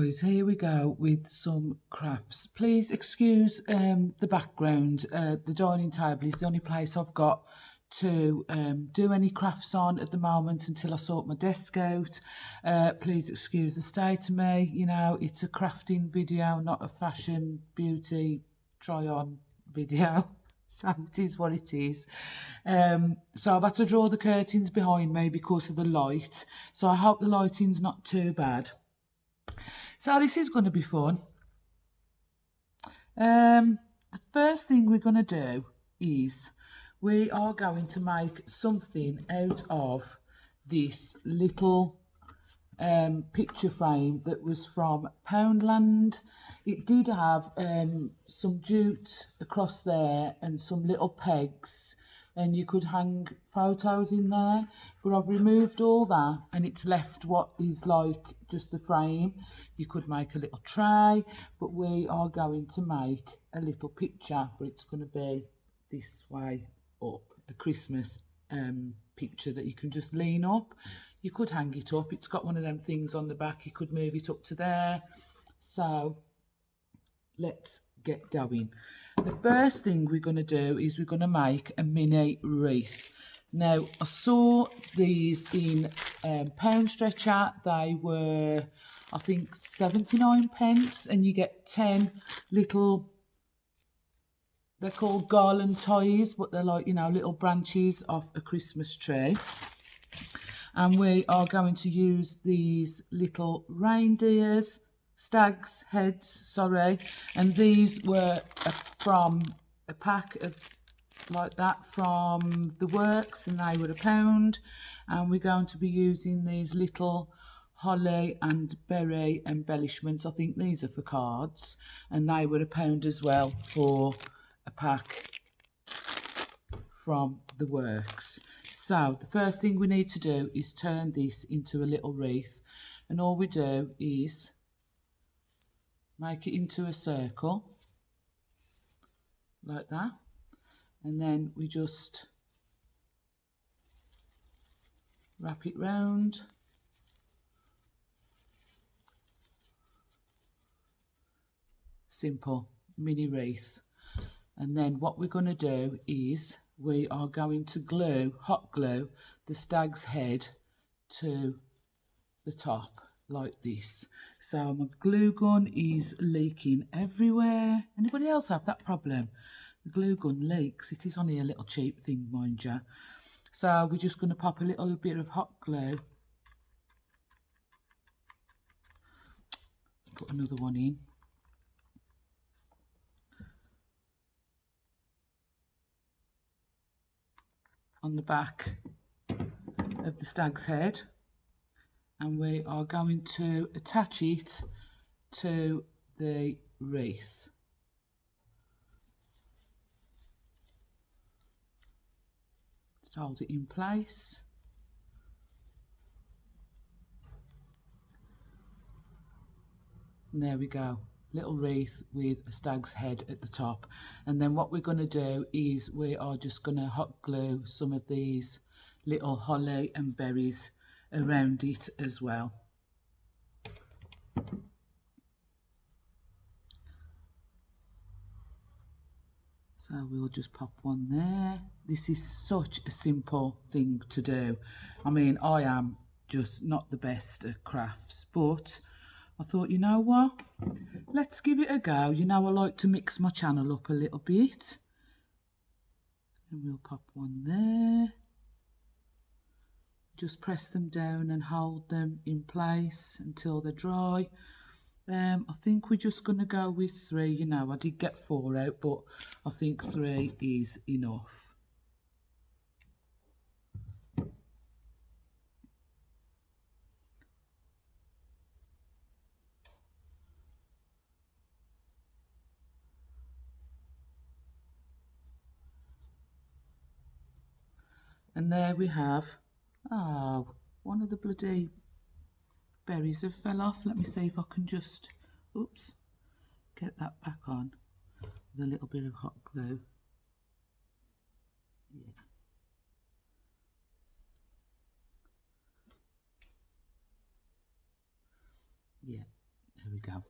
guys, here we go with some crafts. Please excuse the background. The dining table is the only place I've got to do any crafts on at the moment until I sort my desk out. Please excuse the state of me. You know, it's a crafting video, not a fashion, beauty, try-on video. So it is what it is. So I've had to draw the curtains behind me because of the light. So I hope the lighting's not too bad. So this is going to be fun. The first thing we're going to do is we are going to make something out of this little picture frame that was from Poundland. It did have some jute across there and some little pegs, and you could hang photos in there, but I've removed all that and it's left what is like just the frame. You could make a little tray, but we are going to make a little picture, but it's going to be this way up, a Christmas picture that you can just lean up. You could hang it up. It's got one of them things on the back. You could move it up to there. So let's get going. The first thing we're going to do is we're going to make a mini wreath. Now, I saw these in Pound Stretcher. They were, I think, 79p, and you get 10 little, they're called garland ties, but they're like, you know, little branches of a Christmas tree. And we are going to use these little reindeers, stags' heads, sorry. And these were from a pack of like that from the works, and they were £1. And we're going to be using these little holly and berry embellishments. I think these are for cards, and they were £1 as well for a pack from the works. So the first thing we need to do is turn this into a little wreath, and all we do is make it into a circle like that, and then we just wrap it round. Simple mini wreath. And then what we're going to do is we are going to glue, hot glue, the stag's head to the top like this. So my glue gun is leaking everywhere. Anybody else have that problem? The glue gun leaks. It is only a little cheap thing, mind you. So we're just going to pop a little bit of hot glue. Put another one in. On the back of the stag's head, and we are going to attach it to the wreath. Just hold it in place. And there we go. Little wreath with a stag's head at the top. And then what we're going to do is we are just going to hot glue some of these little holly and berries around it as well. So we'll just pop one there. This is such a simple thing to do. I mean, I am just not the best at crafts, but I thought, you know what, let's give it a go. You know, I like to mix my channel up a little bit. And we'll pop one there. Just press them down and hold them in place until they're dry. I think we're just going to go with 3. You know, I did get 4 out, but I think 3 is enough. And there we have, oh, one of the bloody berries have fell off. Let me see if I can just, oops, get that back on with a little bit of hot glue. Yeah. Yeah, There we go.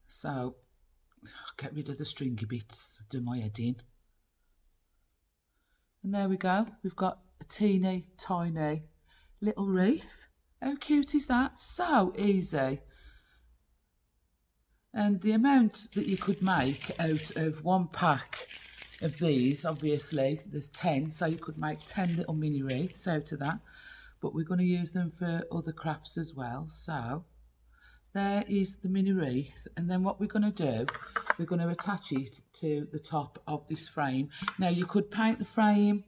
So get rid of the stringy bits, do my head in. And there we go. We've got a teeny tiny little wreath. How cute is that? So easy. And the amount that you could make out of one pack of these, obviously, there's 10, so you could make 10 little mini wreaths out of that. But we're going to use them for other crafts as well. So there is the mini wreath, and then what we're going to do, we're going to attach it to the top of this frame. Now you could paint the frame,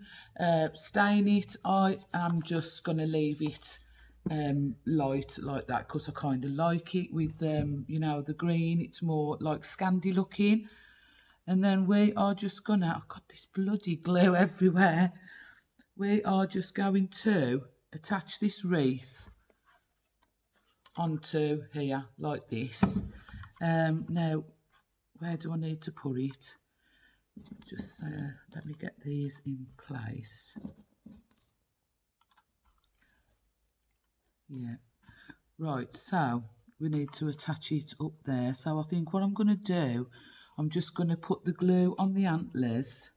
stain it. I am just going to leave it light like that because I kind of like it with you know, the green. It's more like Scandi looking. And then we are just gonna, I've got this bloody glue everywhere. We are just going to attach this wreath onto here like this. Now, where do I need to put it? Just let me get these in place. Yeah, right, so we need to attach it up there. So I think what I'm going to do, I'm just going to put the glue on the antlers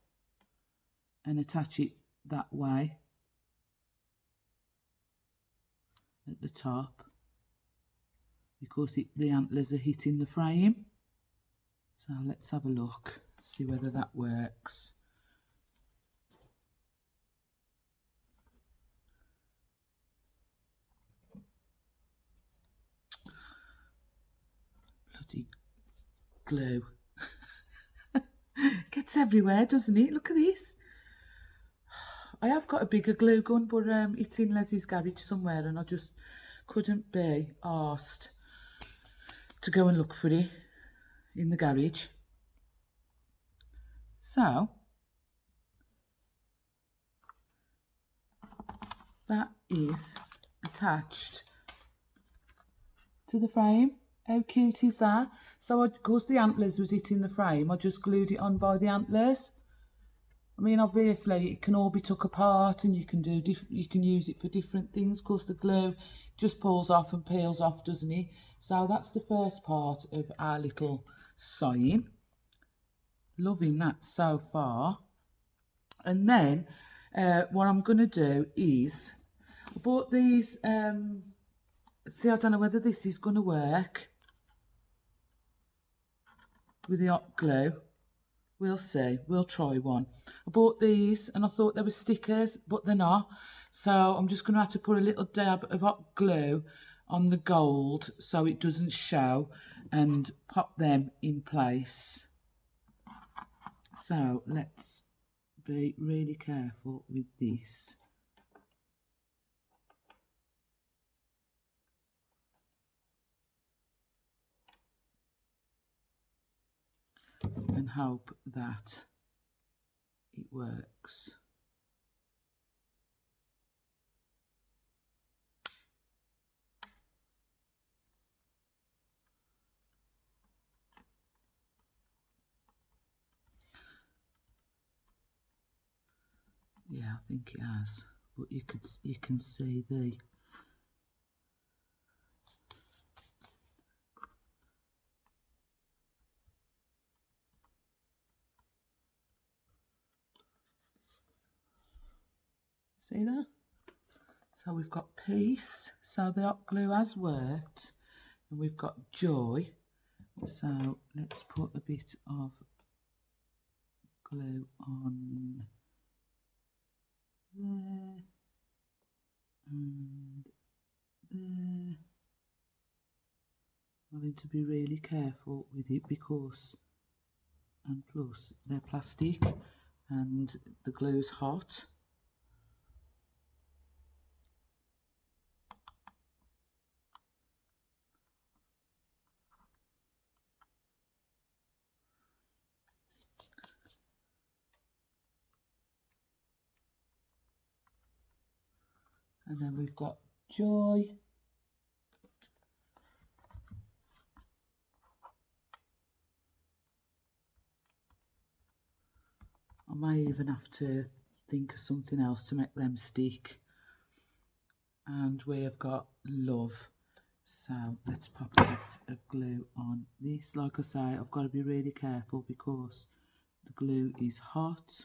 and attach it that way at the top, because the antlers are hitting the frame. So let's have a look, see whether that works. Bloody glue. Gets everywhere, doesn't it? Look at this. I have got a bigger glue gun, but it's in Leslie's garage somewhere, and I just couldn't be asked to go and look for it in the garage. So that is attached to the frame. How cute is that? So because the antlers was hitting the frame, I just glued it on by the antlers. I mean, obviously it can all be took apart, and you can do you can use it for different things, because the glue just pulls off and peels off, doesn't it? So that's the first part of our little sewing. Loving that so far. And then what I'm going to do is, I bought these, see, I don't know whether this is going to work with the hot glue. We'll see, we'll try one. I bought these and I thought they were stickers, but they're not. So I'm just going to have to put a little dab of hot glue on the gold so it doesn't show, and pop them in place. So let's be really careful with this. And hope that it works. Yeah, I think it has, but you can see the see that? So we've got peace, so the hot glue has worked, and we've got joy. So let's put a bit of glue on there and there. I'm going to be really careful with it because, and plus they're plastic and the glue's hot. And then we've got joy. I may even have to think of something else to make them stick. And we have got love. So let's pop a bit of glue on this. Like I say, I've got to be really careful because the glue is hot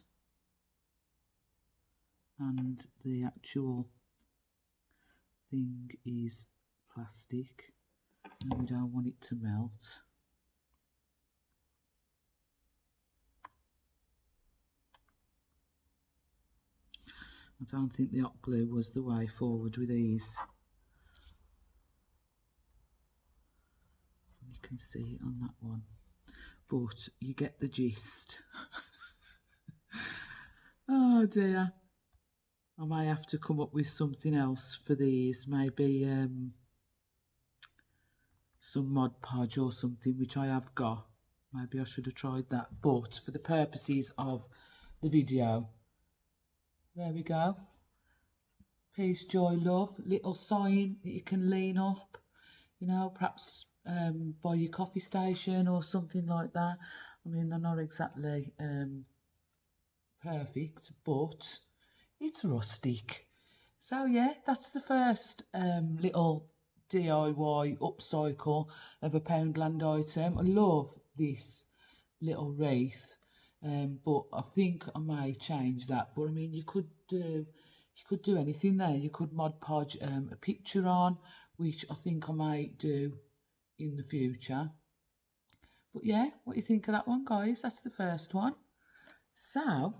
and the actual thing is plastic and we don't want it to melt. I don't think the hot glue was the way forward with these. You can see it on that one, but you get the gist. Oh dear. I may have to come up with something else for these, maybe some Mod Podge or something, which I have got. Maybe I should have tried that, but for the purposes of the video, there we go. Peace, joy, love, little sign that you can lean up, you know, perhaps by your coffee station or something like that. I mean, they're not exactly perfect, but it's rustic. So yeah, that's the first little DIY upcycle of a Poundland item. I love this little wreath, but I think I may change that. But I mean, you could do anything there. You could Mod Podge a picture on, which I think I might do in the future. But yeah, what do you think of that one, guys? That's the first one. So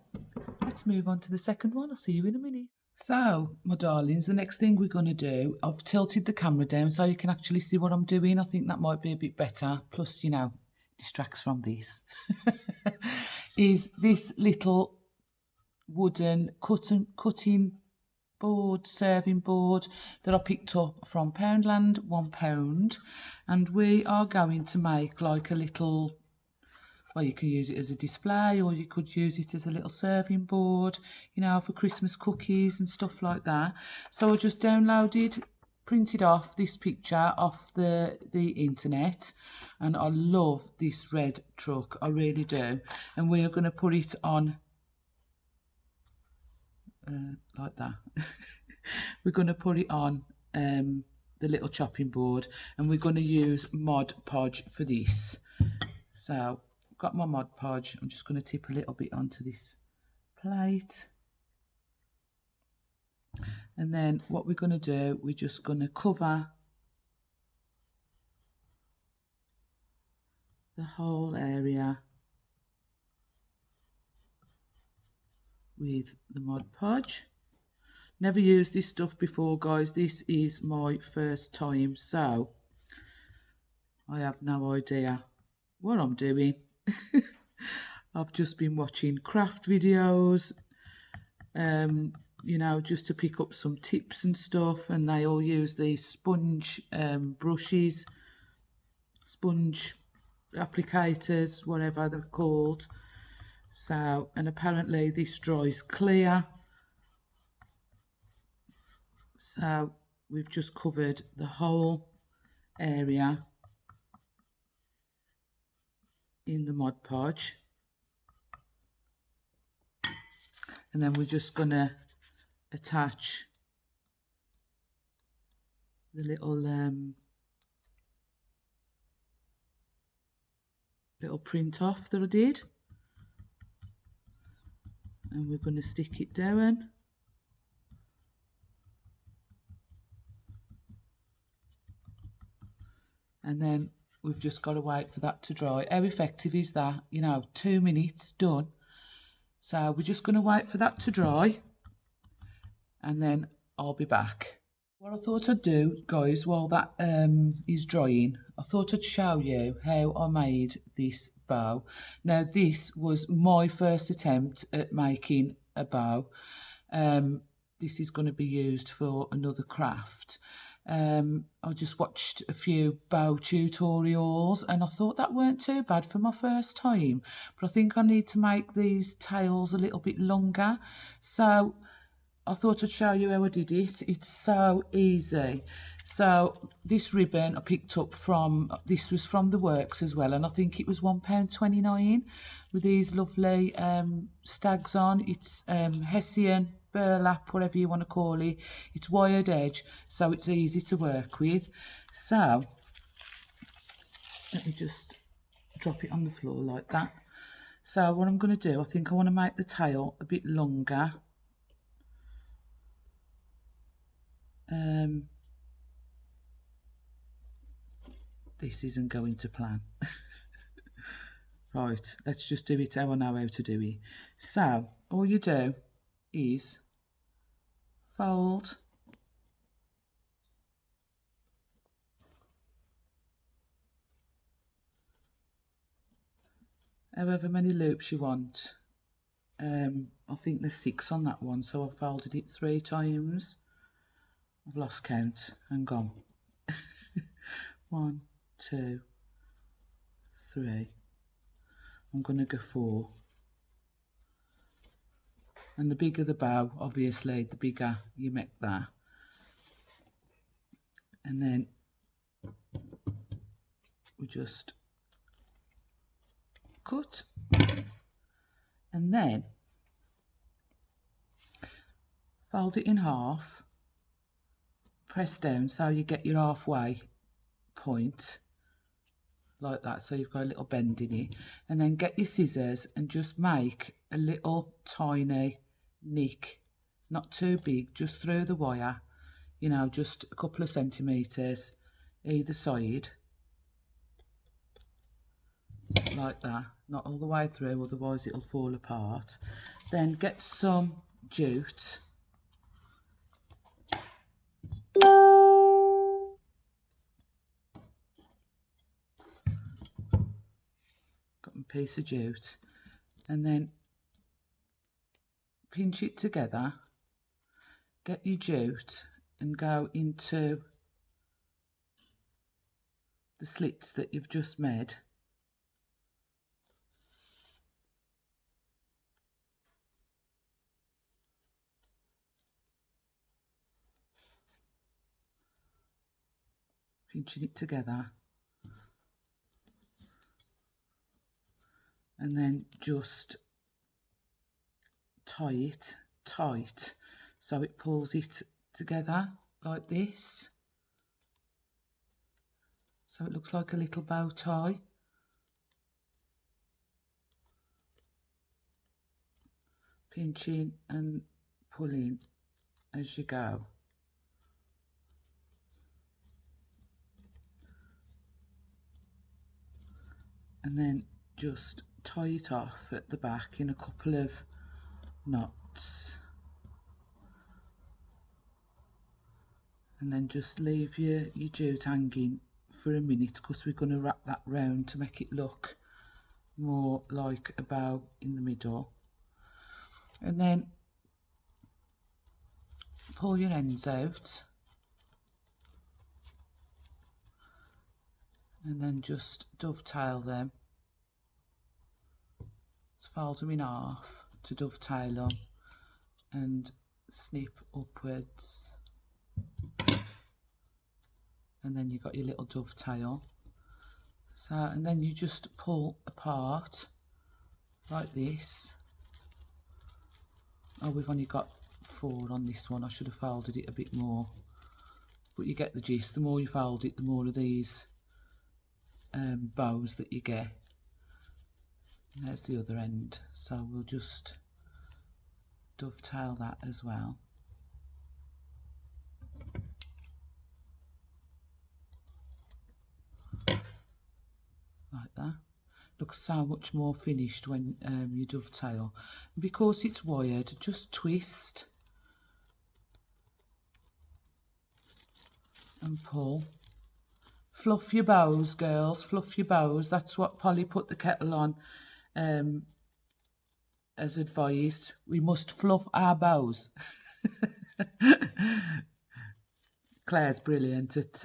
let's move on to the second one. I'll see you in a minute. So, my darlings, the next thing we're going to do, I've tilted the camera down so you can actually see what I'm doing. I think that might be a bit better. Plus, you know, distracts from this. Is this little wooden cutting board, serving board that I picked up from Poundland, £1. And we are going to make like a little, well, you can use it as a display or you could use it as a little serving board, you know, for Christmas cookies and stuff like that. So I just printed off this picture off the internet, and I love this red truck, I really do. And we are going to put it on like that. We're going to put it on the little chopping board, and we're going to use Mod Podge for this. So I've got my Mod Podge. I'm just going to tip a little bit onto this plate, and then what we're going to do, we're just going to cover the whole area with the Mod Podge. Never used this stuff before, guys. This is my first time, so I have no idea what I'm doing. I've just been watching craft videos, you know, just to pick up some tips and stuff, and they all use these sponge brushes, sponge applicators, whatever they're called. So, and apparently this dries clear. So we've just covered the whole area in the Mod Podge, and then we're just going to attach the little little print off that I did, and we're going to stick it down. And then we've just got to wait for that to dry. How effective is that? You know, 2 minutes, done. So we're just going to wait for that to dry, and then I'll be back. What I thought I'd do, guys, while that is drying, I thought I'd show you how I made this bow. Now, this was my first attempt at making a bow. This is going to be used for another craft. I just watched a few bow tutorials, and I thought that weren't too bad for my first time, but I think I need to make these tails a little bit longer, so I thought I'd show you how I did it. It's so easy. So this ribbon I picked up from, this was from the Works as well, and I think it was £1.29 with these lovely stags on. It's Hessian, burlap, whatever you want to call it. It's wired edge, so it's easy to work with. So let me just drop it on the floor like that. So what I'm going to do, I think I want to make the tail a bit longer. This isn't going to plan. Right, let's just do it how I know how to do it. So all you do is fold, however many loops you want. I think there's 6 on that one, so I've folded it 3 times. I've lost count and gone. 1, 2, 3. I'm going to go 4. And the bigger the bow, obviously, the bigger you make that. And then we just cut. And then fold it in half, press down so you get your halfway point like that, so you've got a little bend in it, and then get your scissors and just make a little tiny nick, not too big, just through the wire, you know, just a couple of centimeters either side like that, not all the way through, otherwise it'll fall apart. Then get some jute, got a piece of jute, and then pinch it together, get your jute and go into the slits that you've just made. Pinching it together, and then just tie it tight so it pulls it together like this, so it looks like a little bow tie. Pinching and pulling as you go. And then just tie it off at the back in a couple of knots, and then just leave your jute hanging for a minute, because we're going to wrap that round to make it look more like a bow in the middle. And then pull your ends out, and then just dovetail them. Just fold them in half to dovetail them and snip upwards, and then you've got your little dovetail. So, and then you just pull apart like this. Oh, we've only got 4 on this one. I should have folded it a bit more, but you get the gist. The more you fold it, the more of these bows that you get. And there's the other end, so we'll just dovetail that as well. Like that. Looks so much more finished when you dovetail. And because it's wired, just twist and pull. Fluff your bows, girls, fluff your bows. That's what Polly put the kettle on as advised. We must fluff our bows. Claire's brilliant at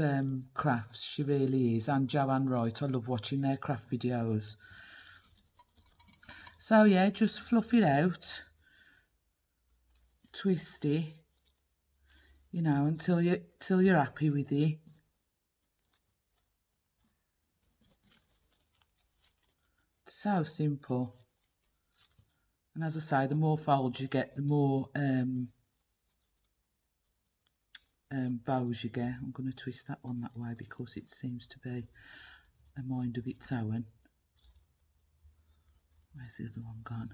crafts, she really is, and Joanne Wright. I love watching their craft videos. So yeah, just fluff it out, twist it you know, until you're happy with it. So simple. And as I say, the more folds you get, the more bows you get. I'm going to twist that one that way because it seems to be a mind of its own. Where's the other one gone?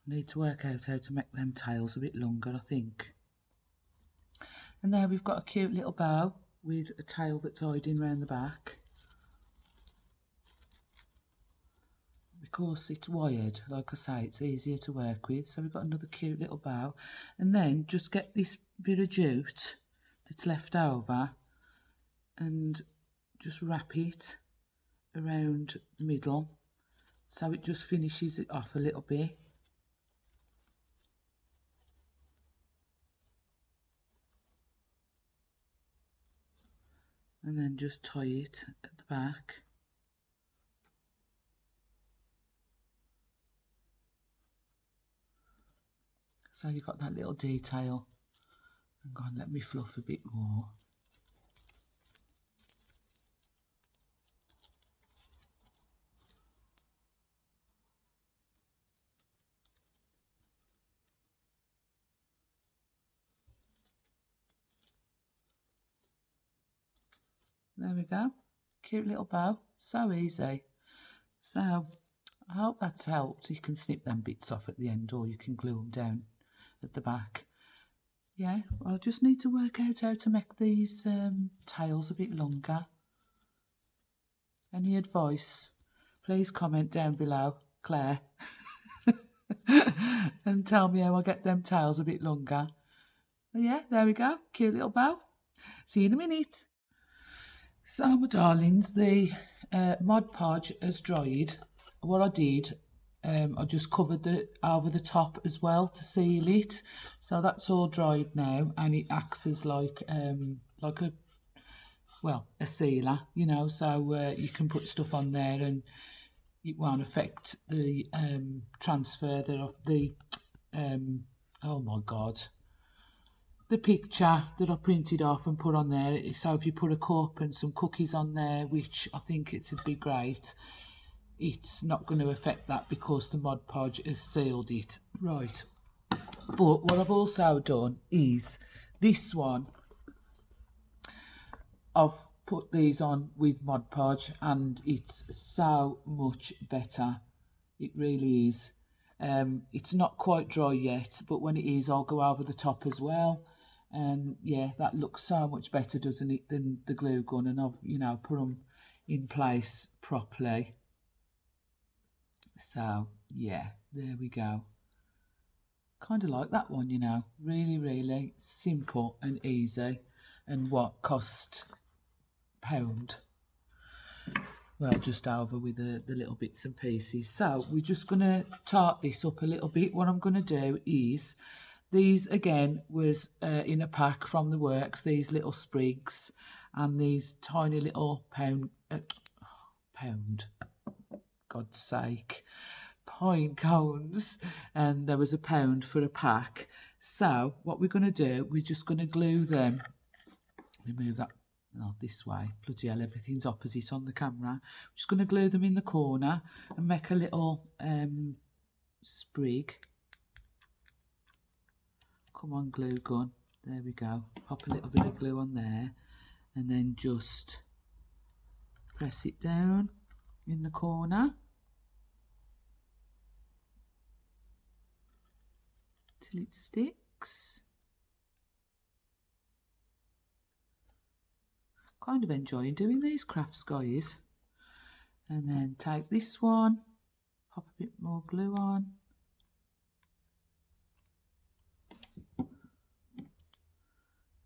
I need to work out how to make them tails a bit longer, I think. And there we've got a cute little bow with a tail that's hiding round the back. Because it's wired, like I say, it's easier to work with. So we've got another cute little bow. And then just get this bit of jute that's left over and just wrap it around the middle so it just finishes it off a little bit. And then just tie it at the back. So you've got that little detail. Hang on, let me fluff a bit more. There we go. Cute little bow. So easy. So I hope that's helped. You can snip them bits off at the end or you can glue them down at the back. Yeah, I just need to work out how to make these tails a bit longer. Any advice? Please comment down below, Claire. And tell me how I get them tails a bit longer. But yeah, there we go. Cute little bow. See you in a minute. So my darlings, the Mod Podge has dried. What I did, I just covered it over the top as well to seal it. So that's all dried now, and it acts as like a sealer, you know. So you can put stuff on there, and it won't affect the transfer of the oh my god, the picture that I printed off and put on there. So if you put a cup and some cookies on there, which I think it would be great, it's not going to affect that because the Mod Podge has sealed it. Right. But what I've also done is this one, I've put these on with Mod Podge and it's so much better. It really is. It's not quite dry yet, but when it is, I'll go over the top as well. And yeah, that looks so much better, doesn't it, than the glue gun? And I've, you know, put them in place properly. So yeah, there we go. Kind of like that one, you know. Really, really simple and easy. And what cost £1? Well, just over with the little bits and pieces. So we're just going to tart this up a little bit. What I'm going to do is, these again was in a pack from the works, these little sprigs and these tiny little pound, God's sake, pine cones, and there was £1 for a pack. So what we're going to do, we're just going to glue them. Remove that. Oh, this way. Bloody hell, everything's opposite on the camera. I'm just going to glue them in the corner and make a little sprig. Come on, glue gun. There we go. Pop a little bit of glue on there and then just press it down in the corner till it sticks. Kind of enjoying doing these crafts, guys. And then take this one, pop a bit more glue on.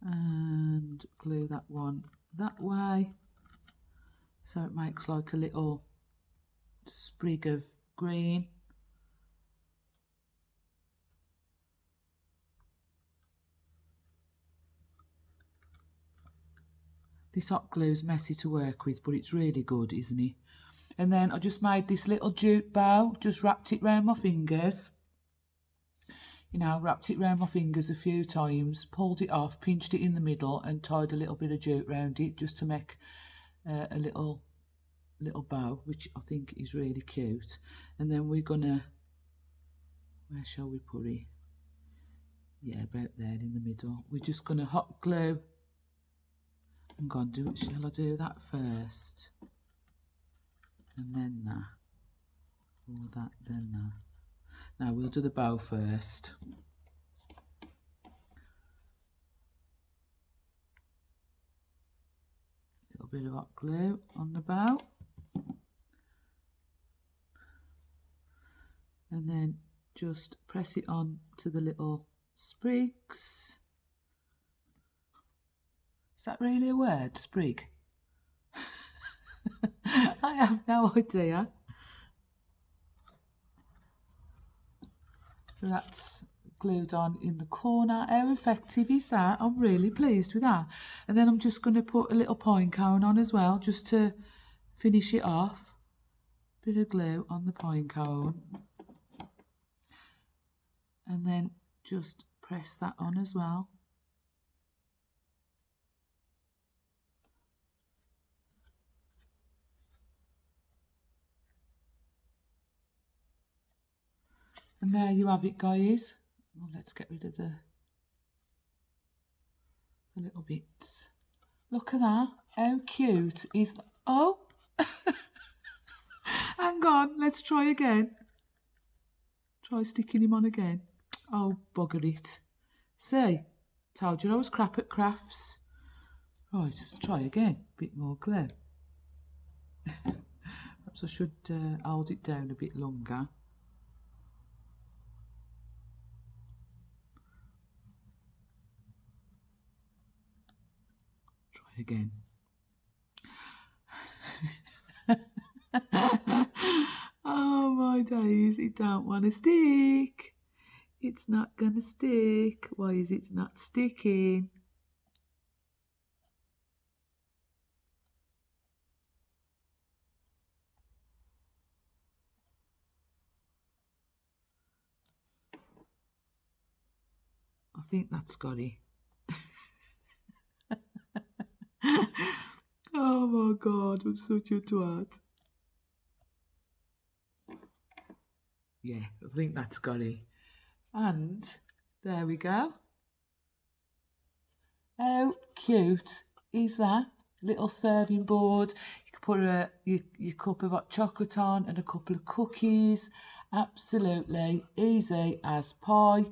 And glue that one that way. So it makes like a little sprig of green. This hot glue's messy to work with, but it's really good, isn't it? And then I just made this little jute bow, just wrapped it round my fingers. You know, wrapped it round my fingers a few times, pulled it off, pinched it in the middle and tied a little bit of jute round it just to make a little bow, which I think is really cute. And then we're gonna, where shall we put it? Yeah, about there in the middle. We're just gonna hot glue. I'm gonna do it. Shall I do that first? And then that. Or that, then that. Now we'll do the bow first. Little bit of hot glue on the bow. And then just press it on to the little sprigs. Is that really a word, sprig? I have no idea. So that's glued on in the corner. How effective is that? I'm really pleased with that. And then I'm just going to put a little pine cone on as well, just to finish it off. Bit of glue on the pine cone. And then just press that on as well. And there you have it, guys. Well, let's get rid of the little bits. Look at that. How cute is that? Oh, hang on. Let's try again. Try sticking him on again. Oh, bugger it. See, told you I was crap at crafts. Right, let's try again. Bit more glue. Perhaps I should hold it down a bit longer. Again. Oh my days, it don't want to stick. It's not gonna stick. Why is it not sticking? I think that's got it. Oh my god, I'm such a twat. Yeah, I think that's got it. And there we go. How cute is that? Little serving board. You can put your cup of hot chocolate on and a couple of cookies. Absolutely easy as pie.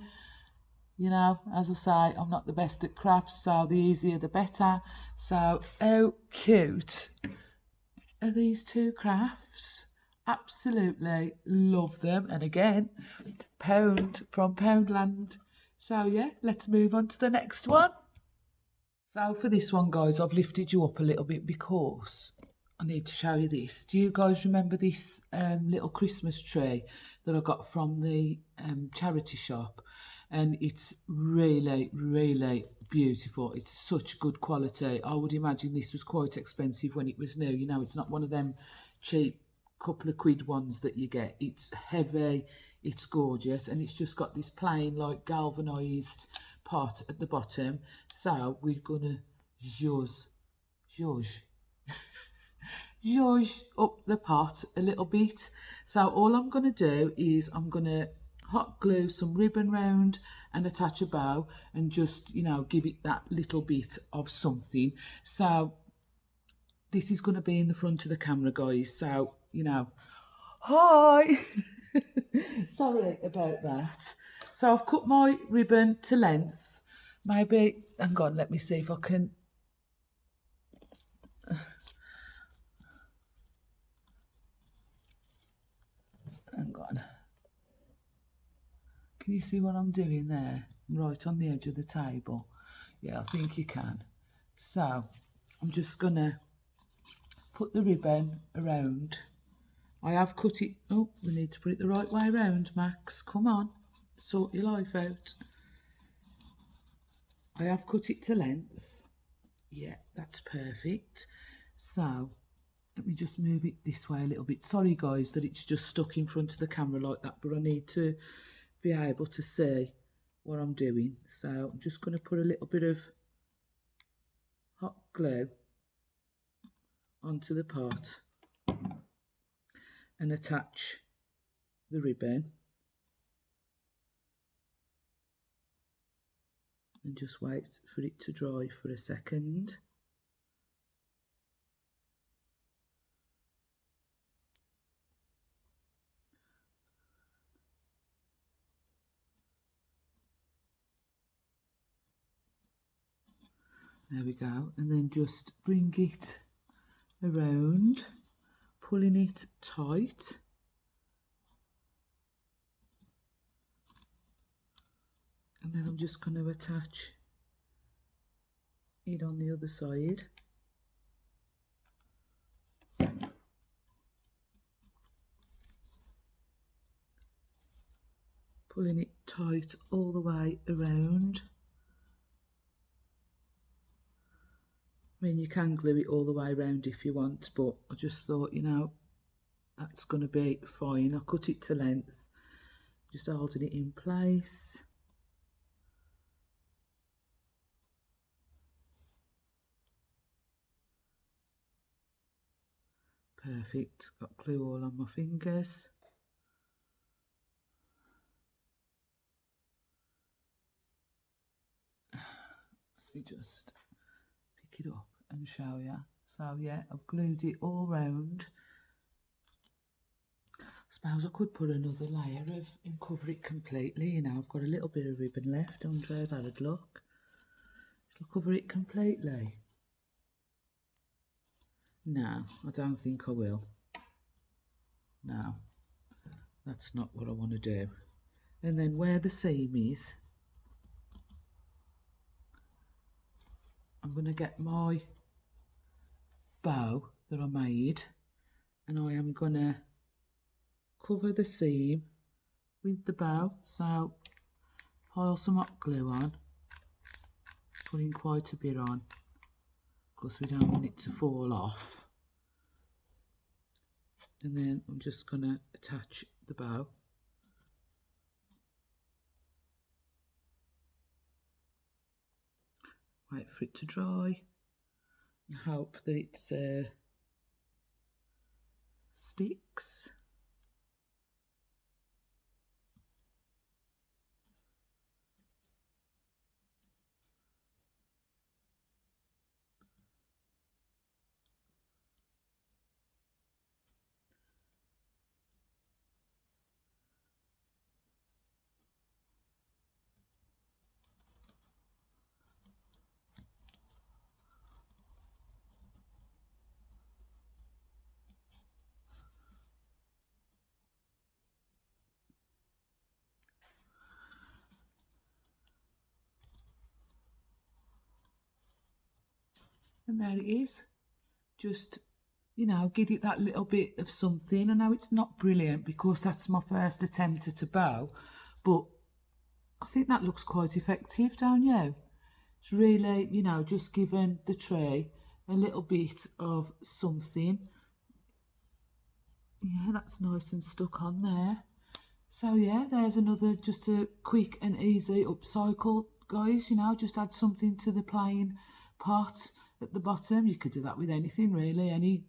You know, as I say, I'm not the best at crafts, so the easier the better. So how cute are these two crafts? Absolutely love them. And again, Pound from Poundland. So yeah, let's move on to the next one. So for this one, guys, I've lifted you up a little bit because I need to show you this. Do you guys remember this little Christmas tree that I got from the charity shop? And it's really, really beautiful. It's such good quality. I would imagine this was quite expensive when it was new. You know, it's not one of them cheap couple of quid ones that you get. It's heavy, it's gorgeous, and it's just got this plain like galvanized pot at the bottom. So we're gonna zhuzh up the pot a little bit. So all I'm gonna do is I'm gonna hot glue some ribbon round and attach a bow and just, you know, give it that little bit of something. So this is going to be in the front of the camera, guys. So, you know, hi. Sorry about that. So I've cut my ribbon to length. Maybe, hang on, let me see if I can. Hang on. Can you see what I'm doing there? Right on the edge of the table. Yeah, I think you can. So I'm just gonna put the ribbon around. I have cut it. Oh, we need to put it the right way around, Max. Come on, sort your life out. I have cut it to length. Yeah, that's perfect. So let me just move it this way a little bit. Sorry guys that it's just stuck in front of the camera like that, but I need to be able to see what I'm doing. So I'm just going to put a little bit of hot glue onto the pot and attach the ribbon and just wait for it to dry for a second. There we go, and then just bring it around, pulling it tight. And then I'm just going to attach it on the other side. Pulling it tight all the way around. I mean, you can glue it all the way around if you want, but I just thought, you know, that's going to be fine. I cut it to length, just holding it in place. Perfect, got glue all on my fingers. Let me just pick it up and show you. So yeah, I've glued it all round. I suppose I could put another layer of and cover it completely, you know, I've got a little bit of ribbon left, under a bad luck. Shall I cover it completely? No, I don't think I will. No, that's not what I want to do. And then where the seam is, I'm going to get my bow that I made and I am going to cover the seam with the bow. So pile some hot glue on, putting quite a bit on because we don't want it to fall off. And then I'm just going to attach the bow. Wait for it to dry and hope that it sticks. And there it is. Just, you know, give it that little bit of something. I know it's not brilliant because that's my first attempt at a bow, but I think that looks quite effective, don't you? It's really, you know, just giving the tree a little bit of something. Yeah, that's nice and stuck on there. So yeah, there's another, just a quick and easy upcycle, guys. You know, just add something to the plain pot at the bottom. You could do that with anything really, any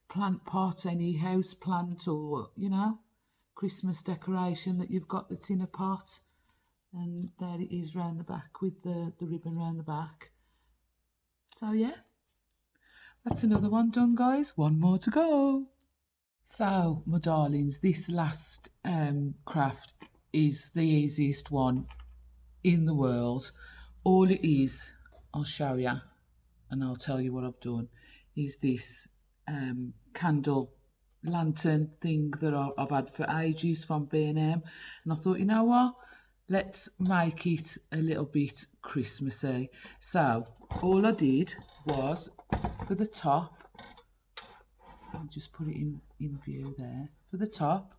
plant pot, any house plant, or, you know, Christmas decoration that you've got that's in a pot. And there it is round the back with the ribbon round the back. So yeah, that's another one done, guys. One more to go. So, my darlings, this last craft is the easiest one in the world. All it is, I'll show you and I'll tell you what I've done, is this candle lantern thing that I've had for ages from B&M. And I thought, you know what? Let's make it a little bit Christmassy. So, all I did was, for the top, I'll just put it in view there. For the top,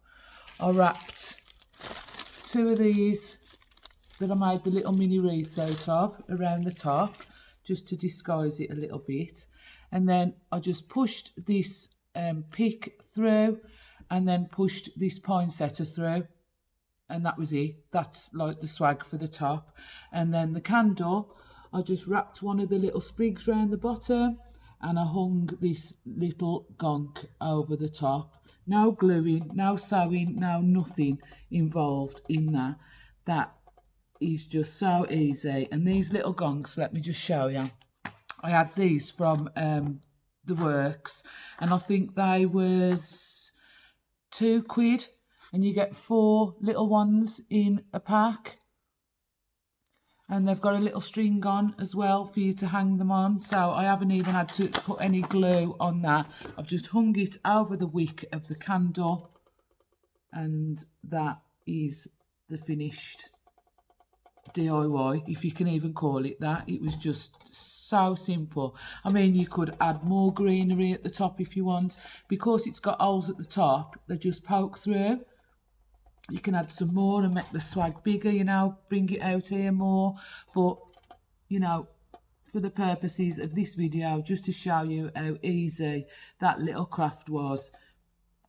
I wrapped 2 of these that I made the little mini wreaths out of around the top, just to disguise it a little bit. And then I just pushed this pick through and then pushed this poinsettia through, and that was it. That's like the swag for the top. And then the candle, I just wrapped one of the little sprigs around the bottom and I hung this little gonk over the top. No gluing, no sewing, no nothing involved in that. That is just so easy. And these little gonks, let me just show you. I had these from the works, and I think they was £2, and you get 4 little ones in a pack. And they've got a little string on as well for you to hang them on. So I haven't even had to put any glue on that. I've just hung it over the wick of the candle, and that is the finished DIY, if you can even call it that. It was just so simple. I mean, you could add more greenery at the top if you want. Because it's got holes at the top, they just poke through. You can add some more and make the swag bigger, you know, bring it out here more. But, you know, for the purposes of this video, just to show you how easy that little craft was.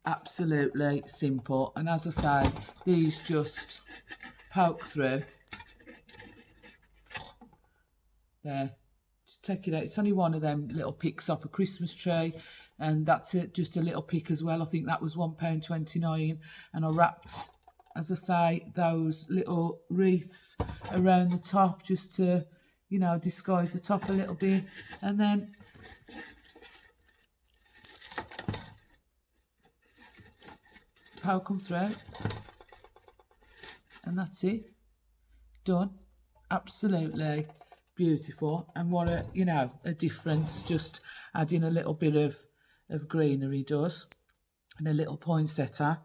Absolutely simple. And as I say, these just poke through. There, just take it out. It's only one of them little picks off a Christmas tree, and that's it, just a little pick as well. I think that was £1.29, and I wrapped, as I say, those little wreaths around the top just to, you know, disguise the top a little bit, and then poke them through, and that's it, done. Absolutely beautiful. And what a, you know, a difference just adding a little bit of greenery does, and a little poinsettia.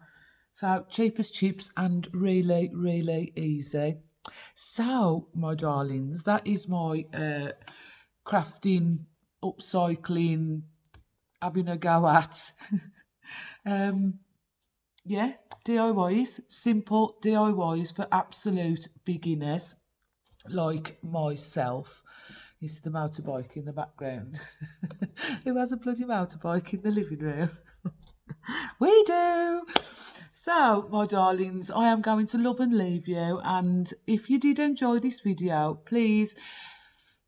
So cheap as chips and really, really easy. So my darlings, that is my crafting, upcycling, having a go at yeah, DIYs, simple DIYs for absolute beginners like myself. You see the motorbike in the background. Who has a bloody motorbike in the living room? We do. So, my darlings, I am going to love and leave you. And if you did enjoy this video, please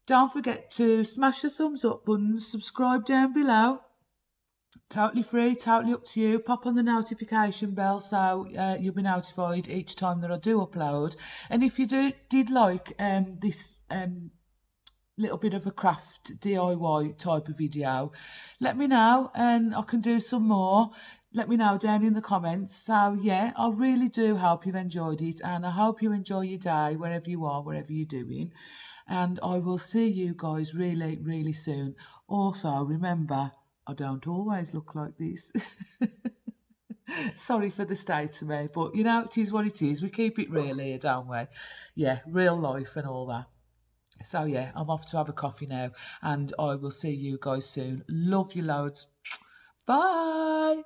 don't forget to smash the thumbs up button, subscribe down below. Totally free, totally up to you. Pop on the notification bell so you'll be notified each time that I do upload. And if you did like this little bit of a craft DIY type of video, let me know and I can do some more. Let me know down in the comments. So yeah, I really do hope you've enjoyed it, and I hope you enjoy your day wherever you are, wherever you're doing. And I will see you guys really, really soon. Also, remember, I don't always look like this. Sorry for the state of me, but you know, it is what it is. We keep it real here, don't we? Yeah, real life and all that. So yeah, I'm off to have a coffee now, and I will see you guys soon. Love you loads. Bye.